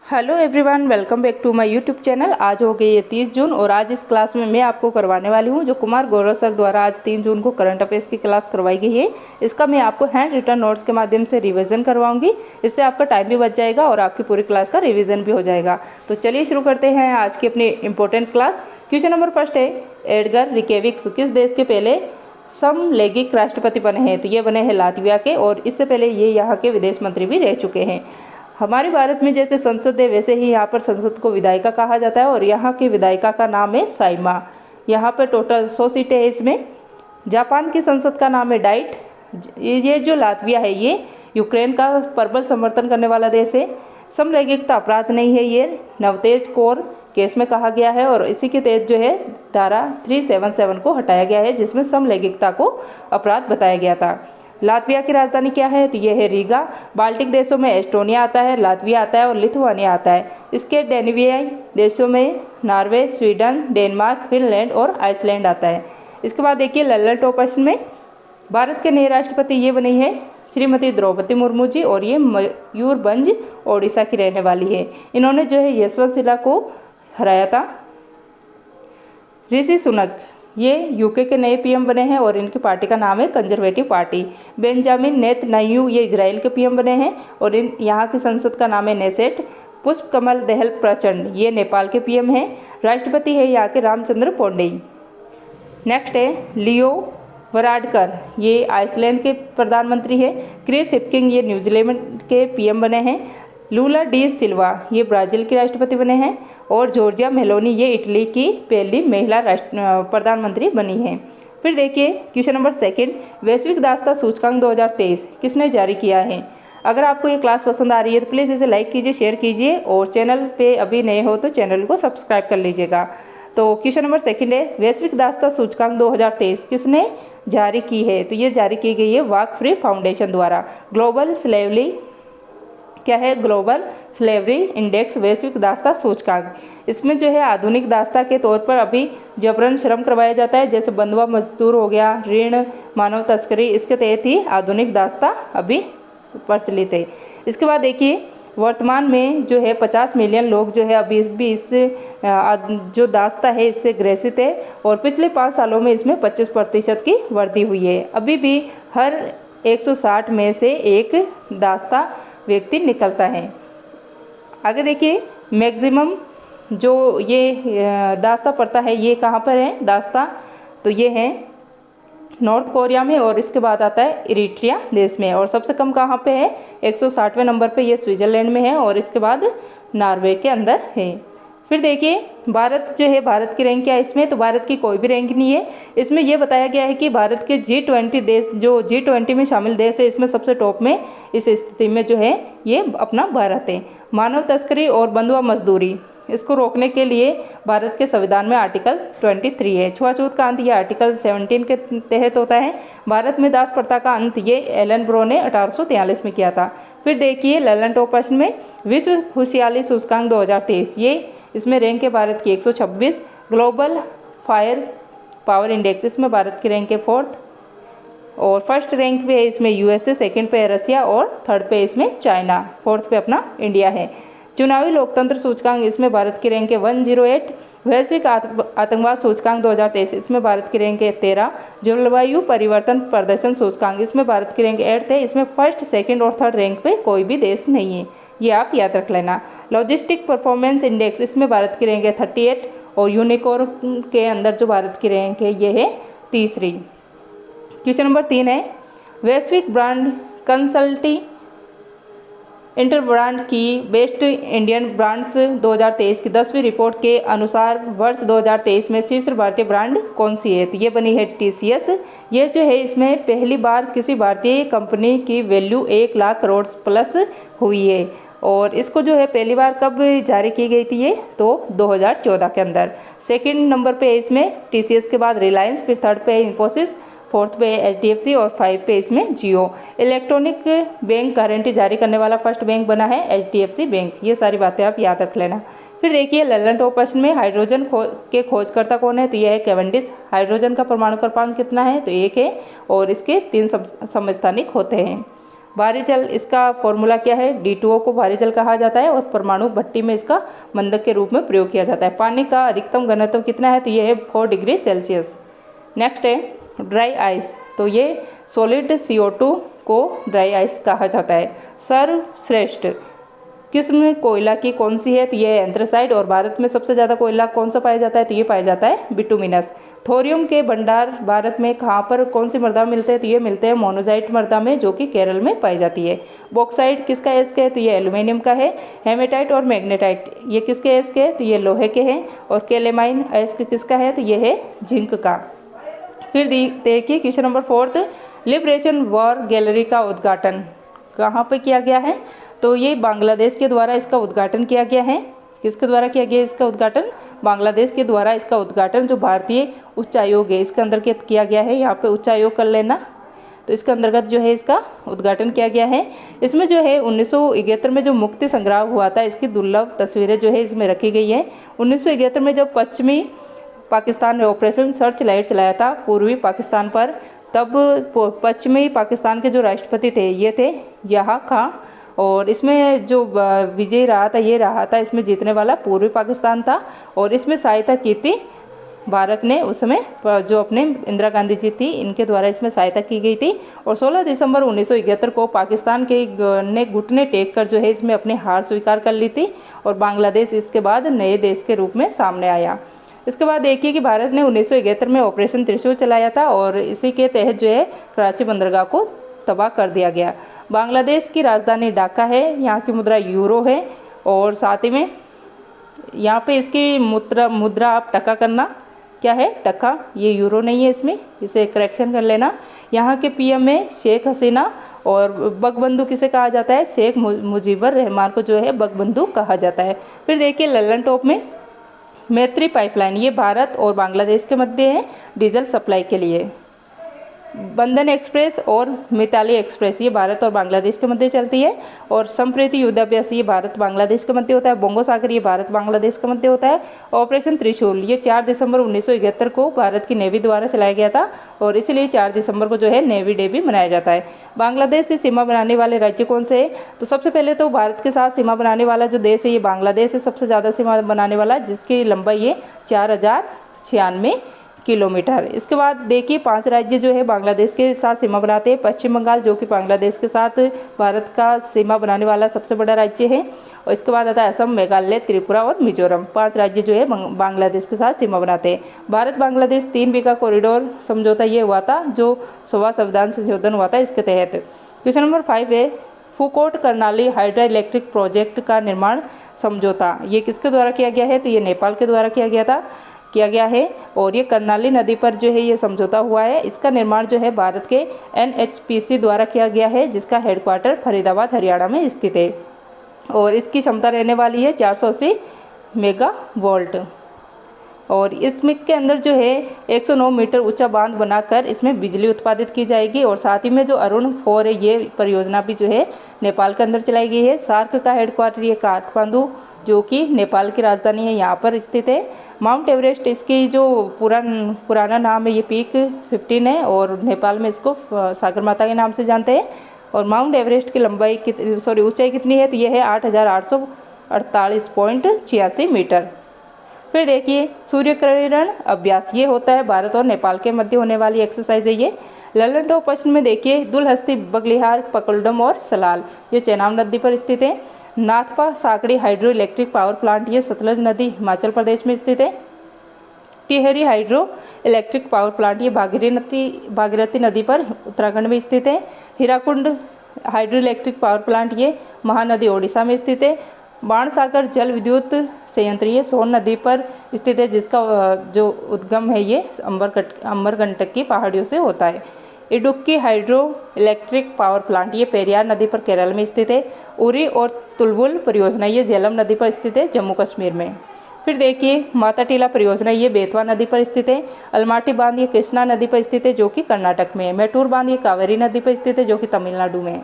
Hello everyone, welcome back to my YouTube channel. आज हो गई है 30 जून और आज इस क्लास में मैं आपको करवाने वाली हूं जो कुमार गौरव सर द्वारा आज 3 जून को करंट अफेयर्स की क्लास करवाई गई है। इसका मैं आपको हैंड रिटन नोट्स के माध्यम से रिवीजन करवाऊंगी। इससे आपका टाइम भी बच जाएगा और आपकी पूरी क्लास का रिवीजन भी हो जाएगा। तो चलिए शुरू करते हैं आज की अपनी important class. Question number first है, एडगर रिकेविक्स किस देश के पहले समलैंगिक राष्ट्रपति बने हैं? तो ये बने हैं लातविया के और इससे पहले ये यहाँ के विदेश मंत्री भी रह चुके हैं। हमारे भारत में जैसे संसद है वैसे ही यहाँ पर संसद को विधायिका कहा जाता है और यहाँ की विधायिका का नाम है साइमा। यहाँ पर टोटल 100 सीटें हैं इसमें। जापान की संसद का नाम है डाइट। ये जो लातविया है ये यूक्रेन का प्रबल समर्थन करने वाला देश है। समलैंगिकता अपराध नहीं है, ये नवतेज कौर केस में कहा गया है और इसी के तहत जो है धारा 377 को हटाया गया है जिसमें समलैंगिकता को अपराध बताया गया था। लातविया की राजधानी क्या है? तो यह है रीगा। बाल्टिक देशों में एस्टोनिया आता है, लातविया आता है और लिथुआनिया आता है। इसके डेनिवियाई देशों में नॉर्वे, स्वीडन, डेनमार्क, फिनलैंड और आइसलैंड आता है। इसके बाद देखिए लल्लन टॉप प्रश्न में भारत के नए राष्ट्रपति ये बनी है श्रीमती द्रौपदी मुर्मू जी और ये मयूरभंज ओडिशा की रहने वाली है। इन्होंने जो है यशवंतशिला को हराया था। ऋषि सुनक ये यूके के नए पीएम बने हैं और इनकी पार्टी का नाम है कंजर्वेटिव पार्टी। बेंजामिन नेतन्याहू ये इजराइल के पीएम बने हैं और यहाँ की संसद का नाम है नेसेट। पुष्प कमल दहल प्रचंड ये नेपाल के पीएम हैं। राष्ट्रपति है यहाँ के रामचंद्र पौंडेई। नेक्स्ट है लियो वराडकर ये आइसलैंड के प्रधानमंत्री है। क्रिस हिप्किंस ये न्यूजीलैंड के पीएम बने हैं। लूला डी सिल्वा ये ब्राज़ील के राष्ट्रपति बने हैं और जॉर्जिया मेलोनी ये इटली की पहली महिला प्रधानमंत्री बनी है। फिर देखिए क्वेश्चन नंबर सेकंड, वैश्विक दासता सूचकांक 2023 किसने जारी किया है? अगर आपको ये क्लास पसंद आ रही है तो प्लीज़ इसे लाइक कीजिए, शेयर कीजिए और चैनल पे अभी नए हो तो चैनल को सब्सक्राइब कर लीजिएगा। तो क्वेश्चन नंबर सेकंड है, वैश्विक दासता सूचकांक 2023 किसने जारी की है? तो ये जारी की गई है वॉक फ्री फाउंडेशन द्वारा। ग्लोबल स्लेवरी क्या है? ग्लोबल स्लेवरी इंडेक्स वैश्विक दासता सूचकांक। इसमें जो है आधुनिक दासता के तौर पर अभी जबरन श्रम करवाया जाता है, जैसे बंधुआ मजदूर हो गया, ऋण, मानव तस्करी, इसके तहत ही आधुनिक दासता अभी प्रचलित है। इसके बाद देखिए वर्तमान में जो है 50 मिलियन लोग जो है अभी भी इस जो दासता है इससे ग्रसित है और पिछले 5 सालों में इसमें 25% की वृद्धि हुई है। अभी भी हर 160 में से एक दासता व्यक्ति निकलता है। आगे देखिए मैक्सिमम जो ये दासता पड़ता है ये कहाँ पर है दासता? तो ये है नॉर्थ कोरिया में और इसके बाद आता है इरिट्रिया देश में और सबसे कम कहाँ पे है? 160वें नंबर पे ये स्विट्जरलैंड में है और इसके बाद नॉर्वे के अंदर है। फिर देखिए भारत जो है, भारत की रैंक क्या है इसमें? तो भारत की कोई भी रैंक नहीं है। इसमें यह बताया गया है कि भारत के G20 देश जो G20 में शामिल देश है इसमें सबसे टॉप में इस स्थिति में जो है ये अपना भारत है। मानव तस्करी और बंधुआ मजदूरी इसको रोकने के लिए भारत के संविधान में आर्टिकल 23 है। छुआछूत का अंत ये आर्टिकल 17 के तहत होता है। भारत में दास प्रथा का अंत ये एलन ब्रो ने 1843 में किया था। फिर देखिए लल्लन टॉप प्रश्न में विश्व खुशहाली सूचकांक 2023 ये इसमें रैंक है भारत की 126। ग्लोबल फायर पावर इंडेक्स इसमें भारत की रैंक है 4th और फर्स्ट रैंक पे है इसमें यूएसए, सेकंड पे है रसिया और थर्ड पे इसमें चाइना, 4th पे अपना इंडिया है। चुनावी लोकतंत्र सूचकांक इसमें भारत की रैंक है 108। वैश्विक आतंकवाद सूचकांक 2023 इसमें भारत की रैंक है 13। जलवायु परिवर्तन प्रदर्शन सूचकांक इसमें भारत की रैंक 8th है। इसमें फर्स्ट, सेकंड और थर्ड रैंक पे कोई भी देश नहीं है, ये आप याद रख लेना। लॉजिस्टिक परफॉर्मेंस इंडेक्स इसमें भारत की रैंक है 38 और यूनिकॉर्न के अंदर जो भारत की रैंक है ये है 3री। क्वेश्चन नंबर 3 है, वैश्विक ब्रांड कंसल्टी इंटर ब्रांड की बेस्ट इंडियन ब्रांड्स 2023 की 10वीं रिपोर्ट के अनुसार वर्ष 2023 में शीर्ष भारतीय ब्रांड कौन सी है? तो ये बनी है TCS। ये जो है इसमें पहली बार किसी भारतीय कंपनी की वैल्यू 1 लाख करोड़ प्लस हुई है और इसको जो है पहली बार कब जारी की गई थी ये? तो 2014 के अंदर। सेकंड नंबर पे इसमें TCS के बाद रिलायंस, फिर थर्ड पे है इंफोसिस, 4th पे HDFC और 5 पे इसमें जियो। इलेक्ट्रॉनिक बैंक गारंटी जारी करने वाला फर्स्ट बैंक बना है HDFC बैंक। ये सारी बातें आप याद रख लेना। फिर देखिए लल्लन टॉप प्रश्न में हाइड्रोजन के खोजकर्ता कौन है? तो यह है कैवेंडिश। हाइड्रोजन का परमाणु क्रमांक कितना है? तो 1 है और इसके 3 समस्थानिक होते हैं। भारी जल, इसका फॉर्मूला क्या है? D2O को भारी जल कहा जाता है और परमाणु भट्टी में इसका मंदक के रूप में प्रयोग किया जाता है। पानी का अधिकतम घनत्व कितना है? तो ये है 4 डिग्री सेल्सियस। नेक्स्ट है ड्राई आइस, तो ये सॉलिड CO2 को ड्राई आइस कहा जाता है। सर्वश्रेष्ठ किस्म कोयला की कौन सी है? तो ये है एंथ्रासाइट। और भारत में सबसे ज़्यादा कोयला कौन सा पाया जाता है? तो ये पाया जाता है बिटुमिनस। थोरियम के भंडार भारत में कहाँ पर कौन सी मृदा में मिलते हैं? तो ये मिलते हैं मोनोजाइट मृदा में, जो कि केरल में पाई जाती है। बॉक्साइट किसका एस के है? तो ये एल्यूमिनियम का है। हेमेटाइट और मैग्नेटाइट ये किसके एस के है? तो ये लोहे के हैं। और केलेमाइन एस के किसका है? तो ये है जिंक का। फिर देखिए question number 4, liberation war gallery का उद्घाटन कहाँ पर किया गया है? तो ये बांग्लादेश के द्वारा इसका उद्घाटन किया गया है। किसके द्वारा किया गया इसका उद्घाटन? बांग्लादेश के द्वारा इसका उद्घाटन जो भारतीय उच्चायोग है इसके अंतर्गत किया गया है। यहाँ पे उच्चायोग कर लेना। तो इसके अंतर्गत जो है इसका उद्घाटन किया गया है। इसमें जो है 1971 में जो मुक्ति संग्राम हुआ था, इसकी दुर्लभ तस्वीरें जो है इसमें रखी गई है। 1971 में जब पश्चिमी पाकिस्तान ने ऑपरेशन सर्च लाइट चलाया था पूर्वी पाकिस्तान पर, तब पश्चिमी पाकिस्तान के जो राष्ट्रपति थे ये थे याह्या खां। और इसमें जो विजय रहा था, ये रहा था, इसमें जीतने वाला पूर्वी पाकिस्तान था। और इसमें सहायता की थी भारत ने उस समय, जो अपने इंदिरा गांधी जी थी इनके द्वारा इसमें सहायता की गई थी। और 16 दिसंबर 1971 को पाकिस्तान के ने घुटने टेक कर जो है इसमें अपनी हार स्वीकार कर ली थी। और बांग्लादेश इसके बाद नए देश के रूप में सामने आया। इसके बाद देखिए कि भारत ने 1971 में ऑपरेशन त्रिशूल चलाया था और इसी के तहत जो है कराची बंदरगाह को तबाह कर दिया गया। बांग्लादेश की राजधानी ढाका है। यहाँ की मुद्रा यूरो है। और साथ ही में यहाँ पे इसकी मुद्रा आप टका करना, क्या है? टका, ये यूरो नहीं है, इसमें इसे करेक्शन कर लेना। यहाँ के PM है शेख हसीना। और बंगबंधु किसे कहा जाता है? शेख मुजीबर रहमान को जो है बंगबंधु कहा जाता है। फिर देखिए लल्लन टॉप में मैत्री पाइपलाइन, ये भारत और बांग्लादेश के मध्य है डीजल सप्लाई के लिए। बंधन एक्सप्रेस और मिताली एक्सप्रेस ये भारत और बांग्लादेश के मध्य चलती है। और संप्रीति युद्धाभ्यास ये भारत बांग्लादेश के मध्य होता है। बोंगो सागर ये भारत बांग्लादेश के मध्य होता है। ऑपरेशन त्रिशूल ये 4 दिसंबर 1971 को भारत की नेवी द्वारा चलाया गया था और इसलिए 4 दिसंबर को जो है नेवी डे भी मनाया जाता है। बांग्लादेश से सीमा बनाने वाले राज्य कौन से है? तो सबसे पहले तो भारत के साथ सीमा बनाने वाला जो देश है ये बांग्लादेश है, सबसे ज़्यादा सीमा बनाने वाला, जिसकी लंबाई है 4096 किलोमीटर। इसके बाद देखिए 5 राज्य जो है बांग्लादेश के साथ सीमा बनाते हैं। पश्चिम बंगाल जो कि बांग्लादेश के साथ भारत का सीमा बनाने वाला सबसे बड़ा राज्य है। और इसके बाद आता है असम, मेघालय, त्रिपुरा और मिजोरम। 5 राज्य जो है बांग्लादेश के साथ सीमा बनाते हैं। भारत बांग्लादेश 3 बीघा कॉरिडोर समझौता ये हुआ था जो 100वां संविधान संशोधन हुआ था इसके तहत। क्वेश्चन नंबर 5 है फूकोट कर्नाली हाइड्रो इलेक्ट्रिक प्रोजेक्ट का निर्माण समझौता ये किसके द्वारा किया गया है? तो ये नेपाल के द्वारा किया गया है। और ये कर्नाली नदी पर जो है ये समझौता हुआ है। इसका निर्माण जो है भारत के NHPC द्वारा किया गया है, जिसका हेडक्वार्टर फरीदाबाद हरियाणा में स्थित है। और इसकी क्षमता रहने वाली है 480 मेगावाट। और इसमें के अंदर जो है 109 मीटर ऊंचा बांध बनाकर इसमें बिजली उत्पादित की जाएगी। और साथ ही में जो अरुण 4 है ये परियोजना भी जो है नेपाल के अंदर चलाई गई है। सार्क का हेडक्वार्टर ये काठमांडू जो कि नेपाल की राजधानी है यहाँ पर स्थित है। माउंट एवरेस्ट इसकी जो पुराना नाम है ये पीक 15 है और नेपाल में इसको सागर माता के नाम से जानते हैं। और माउंट एवरेस्ट की ऊंचाई कितनी है? तो ये है 8848.86 मीटर। फिर देखिए सूर्य किरण अभ्यास ये होता है भारत और नेपाल के मध्य होने वाली एक्सरसाइज है ये। लल्लन टॉप पश्चिम में देखिए दुलहस्ती, बगलिहार, पकलडम और सलाल ये चेनाब नदी पर स्थित है। Nathpa Sakri hydro electric power plant ये सतलज नदी हिमाचल प्रदेश में स्थित है। Tehri hydro electric power plant ये भागीरथी नदी पर उत्तराखंड में स्थित है। Hirakud hydro electric power plant ये महानदी ओडिशा में स्थित है। बाणसागर जल विद्युत संयंत्र ये सोन नदी पर स्थित है, जिसका जो उद्गम है ये अमरकंटक की पहाड़ियों से होता है। Idukki hydro electric power plant ये पेरियार नदी पर केरल में स्थित है। उरी और तुलबुल परियोजना ये झेलम नदी पर स्थित है जम्मू कश्मीर में। फिर देखिए माता टीला परियोजना ये बेतवा नदी पर स्थित है। अलमाटी बांध ये कृष्णा नदी पर स्थित है जो कि कर्नाटक में है। मेटूर बांध ये कावेरी नदी पर स्थित है जो कि तमिलनाडु में है।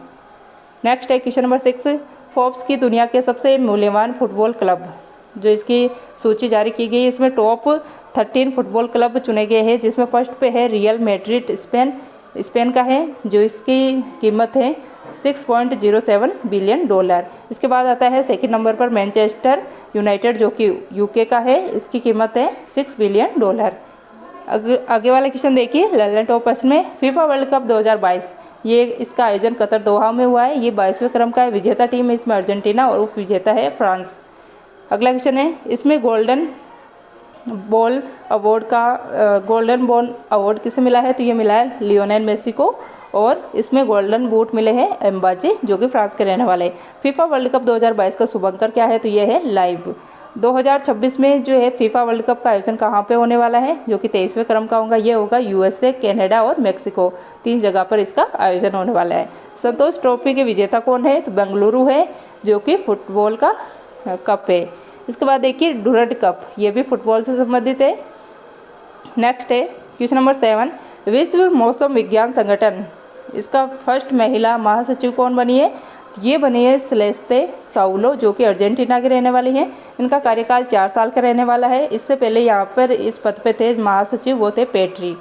नेक्स्ट है क्वेश्चन नंबर 6 फोर्ब्स की दुनिया के सबसे मूल्यवान फुटबॉल क्लब जो इसकी सूची जारी की गई है, इसमें टॉप 13 फुटबॉल क्लब चुने गए हैं, जिसमें फर्स्ट पे है रियल मैड्रिड स्पेन का है, जो इसकी कीमत है $6.07 बिलियन। इसके बाद आता है सेकंड नंबर पर मैनचेस्टर यूनाइटेड जो कि यूके का है, इसकी कीमत है $6 बिलियन। आगे वाला क्वेश्चन देखिए, लंदन टॉपर्स में फीफा वर्ल्ड कप 2022, ये इसका आयोजन कतर दोहा में हुआ है। ये 22वें क्रम का है। विजेता टीम है इसमें अर्जेंटीना और उप विजेता है फ्रांस। अगला क्वेश्चन है, इसमें गोल्डन बॉल अवार्ड किसे मिला है? तो ये मिला है लियोनेल मेसी को, और इसमें गोल्डन बूट मिले हैं एम्बाजे जो कि फ्रांस के रहने वाले। फीफा वर्ल्ड कप 2022 का शुभंकर क्या है? तो ये है लाइव। 2026 में जो है फीफा वर्ल्ड कप का आयोजन कहाँ पे होने वाला है? जो कि 23वें क्रम का होगा। ये होगा यूएसए, कनाडा और मेक्सिको, 3 जगह पर इसका आयोजन होने वाला है। संतोष ट्रॉफी के विजेता कौन है? तो बेंगलुरु है जो कि फुटबॉल का कप है। इसके बाद देखिए डुरंड कप, ये भी फुटबॉल से संबंधित है। नेक्स्ट है क्वेश्चन नंबर 7, विश्व मौसम विज्ञान संगठन, इसका फर्स्ट महिला महासचिव कौन बनी है? ये बनी है सेलेस्ते साउलो जो कि अर्जेंटीना के रहने वाली हैं। इनका कार्यकाल 4 साल का रहने वाला है। इससे पहले यहाँ पर इस पद पे थे महासचिव, वो थे पेट्री।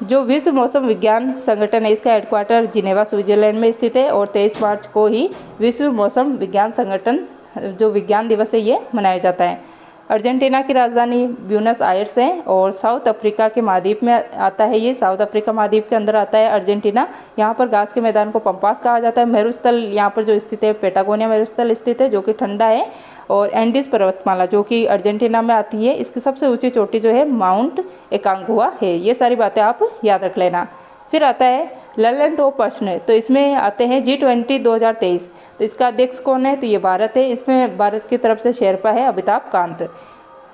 जो विश्व मौसम विज्ञान संगठन है इसका हेडक्वार्टर जिनेवा स्विट्जरलैंड में स्थित है, और 23 मार्च को ही विश्व मौसम विज्ञान संगठन जो विज्ञान दिवस है ये मनाया जाता है। अर्जेंटीना की राजधानी ब्यूनस आयर्स है, और साउथ अफ्रीका के महाद्वीप में आता है। ये साउथ अफ्रीका महाद्वीप के अंदर आता है अर्जेंटीना। यहाँ पर घास के मैदान को पंपास कहा जाता है। मेरुस्थल यहाँ पर जो स्थित है पेटागोनिया मेरुस्थल स्थित है जो कि ठंडा है, और एंडीज पर्वतमाला जो कि अर्जेंटीना में आती है, इसकी सबसे ऊंची चोटी जो है माउंट एकांगुआ है। ये सारी बातें आप याद रख लेना। फिर आता है लंदन टॉप प्रश्न, तो इसमें आते हैं G20 2023, तो इसका अध्यक्ष कौन है? तो ये भारत है। इसमें भारत की तरफ से शेरपा है अमिताभ कांत।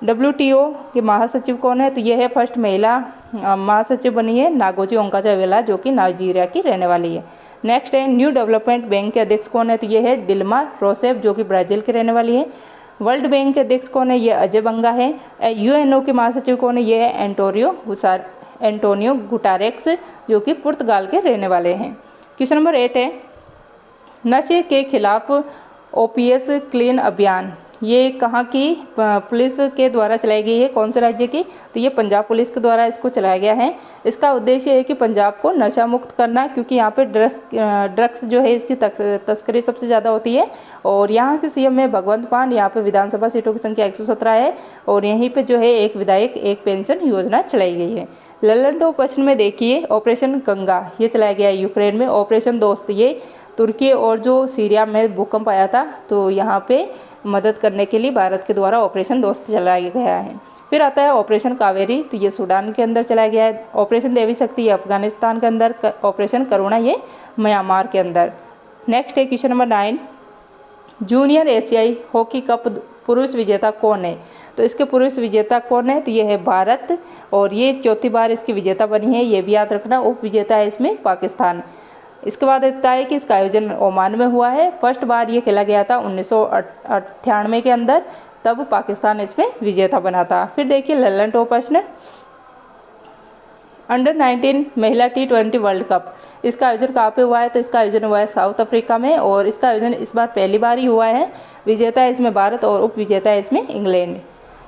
WTO के महासचिव कौन है? तो ये है फर्स्ट महिला महासचिव बनी है नागोजी ओंकाजावेला जो कि नाइजीरिया की रहने वाली है। नेक्स्ट है न्यू डेवलपमेंट बैंक के अध्यक्ष कौन है? तो ये है डिल्मा रोसेफ जो कि ब्राज़ील की रहने वाली है। वर्ल्ड बैंक के अध्यक्ष कौन है? ये अजय बंगा है। UNO के महासचिव कौन है? ये है एंटोनियो गुटारेक्स जो कि पुर्तगाल के रहने वाले हैं। क्वेश्चन नंबर 8 है नशे के खिलाफ OPS क्लीन अभियान, ये कहाँ की पुलिस के द्वारा चलाई गई है? कौन से राज्य की? तो ये पंजाब पुलिस के द्वारा इसको चलाया गया है। इसका उद्देश्य है कि पंजाब को नशा मुक्त करना, क्योंकि यहाँ पे ड्रग्स जो है इसकी तस्करी सबसे ज़्यादा होती है। और यहाँ के CM है भगवंत मान। यहाँ पे विधानसभा सीटों की संख्या 117 है, और यहीं पे जो है एक विधायक एक पेंशन योजना चलाई गई है। लंदन टॉप प्रश्न में देखिए ऑपरेशन गंगा, ये चलाया गया है यूक्रेन में। ऑपरेशन दोस्त, ये तुर्की और जो सीरिया में भूकंप आया था, तो यहाँ पे मदद करने के लिए भारत के द्वारा ऑपरेशन दोस्त चलाया गया है। फिर आता है ऑपरेशन कावेरी, तो ये सूडान के अंदर चलाया गया है। ऑपरेशन देवी शक्ति ये अफगानिस्तान के अंदर। ऑपरेशन करुणा ये म्यांमार के अंदर। नेक्स्ट है क्वेश्चन नंबर 9, जूनियर एशियाई हॉकी कप पुरुष विजेता कौन है? तो इसके पुरुष विजेता कौन है? तो ये है भारत, और ये 4थी बार इसकी विजेता बनी है, ये भी याद रखना। उप विजेता है इसमें पाकिस्तान। इसके बाद आता है कि इसका आयोजन ओमान में हुआ है। फर्स्ट बार ये खेला गया था 1998 के अंदर, तब पाकिस्तान इसमें विजेता बना था। फिर देखिए लंदन टॉप प्रश्न, अंडर 19 महिला T20 वर्ल्ड कप, इसका आयोजन कहाँ पे हुआ है? तो इसका आयोजन हुआ है साउथ अफ्रीका में, और इसका आयोजन इस बार पहली बार ही हुआ है। विजेता है इसमें भारत, और उप विजेता है इसमें इंग्लैंड।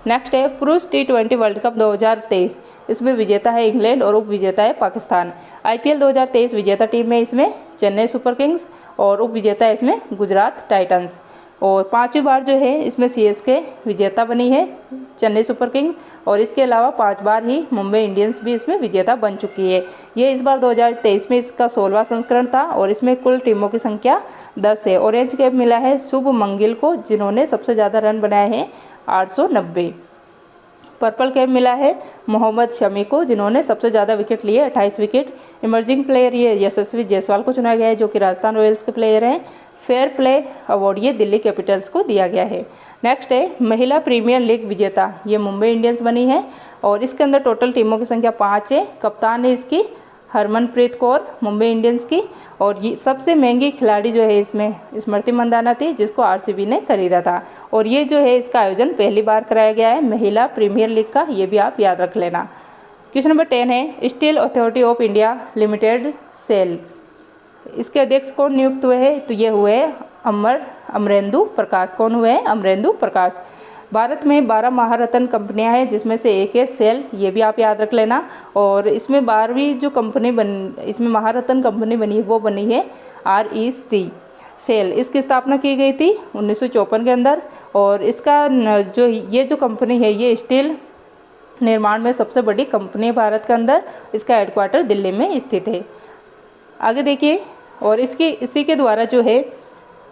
नेक्स्ट है पुरुष T20 वर्ल्ड कप 2023, इसमें विजेता है इंग्लैंड और उप विजेता है पाकिस्तान। IPL 2023 विजेता टीम में इसमें चेन्नई सुपर किंग्स, और उप विजेता है इसमें गुजरात टाइटंस। और 5वीं बार जो है इसमें CSK विजेता बनी है, चेन्नई सुपर किंग्स, और इसके अलावा 5 बार ही मुंबई इंडियंस भी इसमें विजेता बन चुकी है। ये इस बार 2023 में इसका 16वां संस्करण था, और इसमें कुल टीमों की संख्या 10 है। ऑरेंज कैप मिला है शुभ मंगिल को, जिन्होंने सबसे ज़्यादा रन बनाए हैं 890। पर्पल कैप मिला है मोहम्मद शमी को, जिन्होंने सबसे ज़्यादा विकेट लिए 28 विकेट। इमर्जिंग प्लेयर ये यशस्वी जायसवाल को चुना गया है, जो कि राजस्थान रॉयल्स के प्लेयर हैं। फेयर प्ले अवार्ड ये दिल्ली कैपिटल्स को दिया गया है। नेक्स्ट है महिला प्रीमियर लीग विजेता, ये मुंबई इंडियंस बनी है, और इसके अंदर टोटल टीमों की संख्या 5 है। कप्तान है इसकी हरमनप्रीत कौर मुंबई इंडियंस की, और ये सबसे महंगी खिलाड़ी जो है इसमें स्मृति मंदाना थी, जिसको RCB ने खरीदा था। और ये जो है इसका आयोजन पहली बार कराया गया है महिला प्रीमियर लीग का, ये भी आप याद रख लेना। क्वेश्चन नंबर 10 है Steel Authority of India Limited SAIL, इसके अध्यक्ष कौन नियुक्त हुए हैं? तो ये हुए अमरेंदु प्रकाश। कौन हुए हैं? अमरेंदु प्रकाश। भारत में 12 महारत्न कंपनियां हैं, जिसमें से एक है सेल, ये भी आप याद रख लेना। और इसमें 12वीं जो कंपनी इसमें महारत्न कंपनी बनी है वो बनी है REC सेल। इसकी स्थापना की गई थी 1954 के अंदर। और इसका जो ये जो कंपनी है ये स्टील निर्माण में सबसे बड़ी कंपनी है भारत के अंदर। इसका हेडक्वार्टर दिल्ली में स्थित है। आगे देखिए, और इसी के द्वारा जो है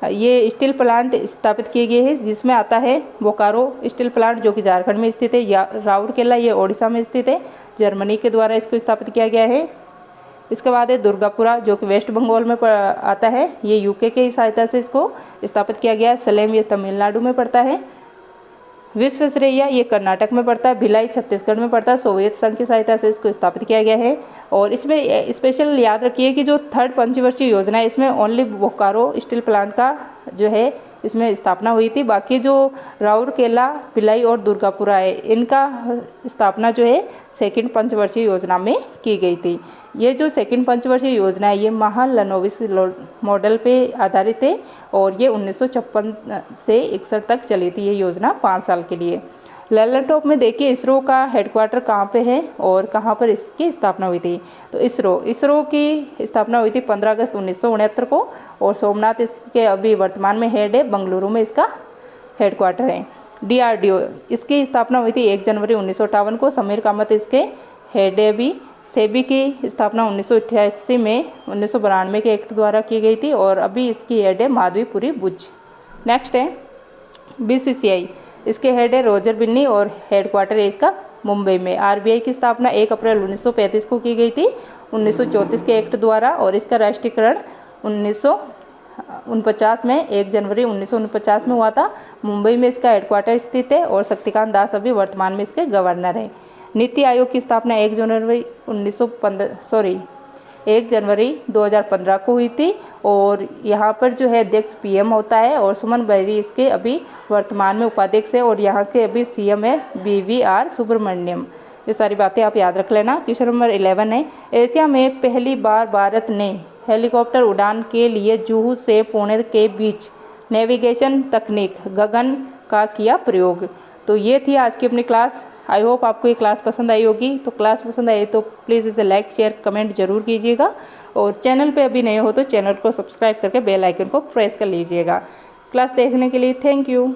ये स्टील प्लांट स्थापित किए गए हैं, जिसमें आता है बोकारो स्टील प्लांट जो कि झारखंड में स्थित है, या राउरकेला ये ओडिशा में स्थित है, जर्मनी के द्वारा इसको स्थापित किया गया है। इसके बाद है दुर्गापुरा जो कि वेस्ट बंगाल में आता है, ये यूके की सहायता से इसको स्थापित किया गया है। सलेम ये तमिलनाडु में पड़ता है। विश्वेश्वरैया ये कर्नाटक में पड़ता है। भिलाई छत्तीसगढ़ में पड़ता है। सोवियत संघ की सहायता से इसको स्थापित किया गया है। और इसमें स्पेशल याद रखिए कि जो 3rd पंचवर्षीय योजना है इसमें ओनली बोकारो स्टील प्लांट का जो है इसमें स्थापना हुई थी। बाकी जो राउरकेला, भिलाई और दुर्गापुरा है इनका स्थापना जो है 2nd पंचवर्षीय योजना में की गई थी। ये जो 2nd पंचवर्षीय योजना है ये महालनोबिस मॉडल पे आधारित है और ये 1956 से 61 तक चली थी ये योजना 5 साल के लिए। लैलन टॉप में देखिए इसरो का हेडक्वार्टर कहाँ पे है और कहाँ पर इसकी स्थापना हुई थी। तो इसरो की स्थापना हुई थी 15 अगस्त 1969 को और सोमनाथ इसके अभी वर्तमान में हेड है, बेंगलुरु में इसका हेडक्वार्टर है। DRDO इसकी स्थापना हुई थी 1 जनवरी 1958 को, समीर कामत इसके हेड है। अभी सेबी की स्थापना 1988 में 1992 के एक्ट द्वारा की गई थी और अभी इसकी हेड है माधवीपुरी बुच। नेक्स्ट है BCCI, इसके हेड है रोजर बिन्नी और हेडक्वार्टर है इसका मुंबई में। RBI की स्थापना 1 अप्रैल 1935 को की गई थी 1934 के एक्ट द्वारा और इसका राष्ट्रीयकरण 1949 में 1 जनवरी 1949 में हुआ था। मुंबई में इसका हेडक्वार्टर स्थित है और शक्तिकांत दास अभी वर्तमान में इसके गवर्नर हैं। नीति आयोग की स्थापना 1 जनवरी 2015 को हुई थी और यहाँ पर जो है अध्यक्ष PM होता है और सुमन बहरी इसके अभी वर्तमान में उपाध्यक्ष है और यहाँ के अभी CM है BVR सुब्रमण्यम। ये सारी बातें आप याद रख लेना। क्वेश्चन नंबर 11 है, एशिया में पहली बार भारत ने हेलीकॉप्टर उड़ान के लिए जुहू से पुणे के बीच नेविगेशन तकनीक गगन का किया प्रयोग। तो ये थी आज की अपनी क्लास। आई होप आपको ये क्लास पसंद आई होगी। तो क्लास पसंद आई तो प्लीज़ इसे लाइक शेयर कमेंट जरूर कीजिएगा और चैनल पे अभी नए हो तो चैनल को सब्सक्राइब करके बेल आइकन को प्रेस कर लीजिएगा। क्लास देखने के लिए थैंक यू।